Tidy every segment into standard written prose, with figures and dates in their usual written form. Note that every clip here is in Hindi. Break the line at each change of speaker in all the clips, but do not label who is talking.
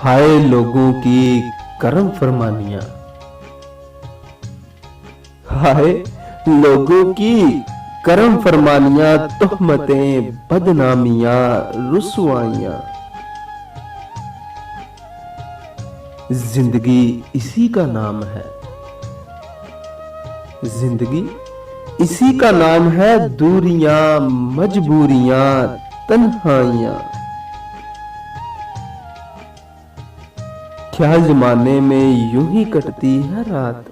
हाय लोगों की करम फरमानियां, हाय लोगों की करम फरमानियां, तोहमतें, बदनामियां, रुसवाइयां। जिंदगी इसी का नाम है, जिंदगी इसी का नाम है। दूरियां, मजबूरियां, तन्हाइयां। क्या जमाने में यूं ही कटती है रात,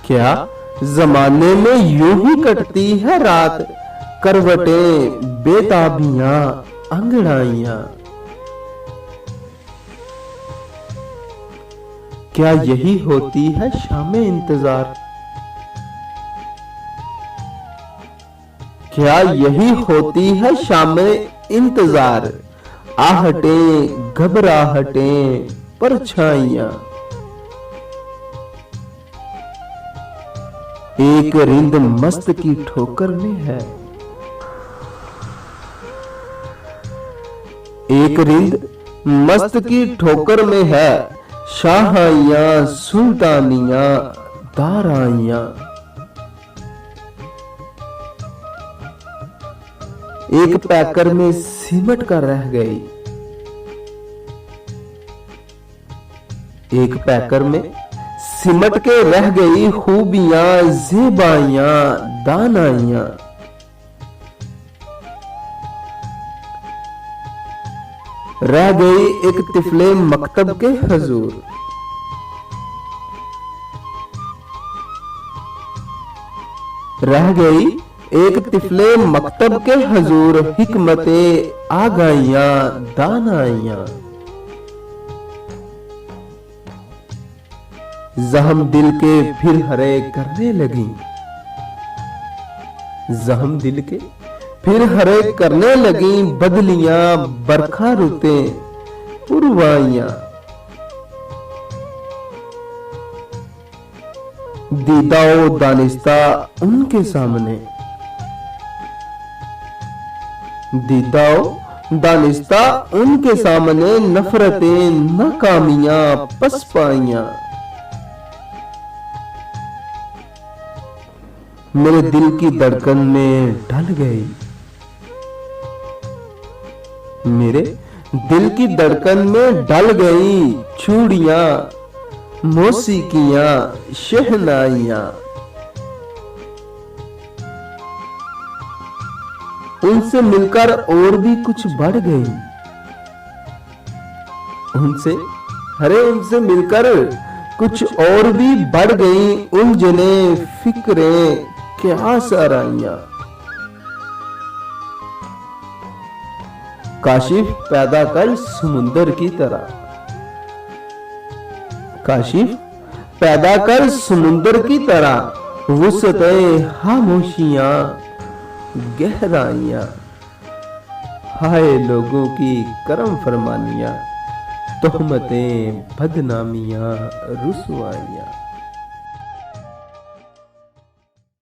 क्या जमाने में यूं ही कटती है रात। करवटें, बेताबियां, अंगड़ाइयां। क्या यही होती है शामे इंतजार, क्या यही होती है शामे इंतजार। आहटें, घबराहटें, परछाइयां। एक रिंद मस्त की ठोकर में है, एक रिंद मस्त की ठोकर में है। शाहाइयां, सुल्तानियां, दाराइयां। एक पैकर में सिमट कर रह गई, एक पैकर में सिमट के रह गई। खूबियां, ज़ेबाइयां, दानाइयां। रह गई एक तिफले मकतब के हजूर, रह गई एक तिफले मकतब के हजूर। हिकमते, आगाइयां, दानाइयां। जहम दिल के फिर हरे करने लगी, जहम दिल के फिर हरे करने लगी। बदलियां, बरखा रुतें, पुरवाइयां। दीदाओ दानिस्ता उनके सामने, दीदाओ दानिस्ता उनके सामने। नफरतें, नाकामियां, पसपाइयां। मेरे दिल की धड़कन में ढल गई, मेरे दिल की धड़कन में ढल गई। चूड़ियां, मौसीकियां, शहनाइयां। उनसे मिलकर और भी कुछ बढ़ गई, उनसे उनसे मिलकर कुछ और भी बढ़ गई। उलझने, फिक्रें, क्या सराइयां। काशिफ पैदा कर समुंदर की तरह, काशिफ पैदा कर समुंदर की तरह। वुसअतें, खामोशियां, गहराइयां। हाय लोगों की करम फरमानियां, तोहमतें, बदनामियां, रुसवाइयां।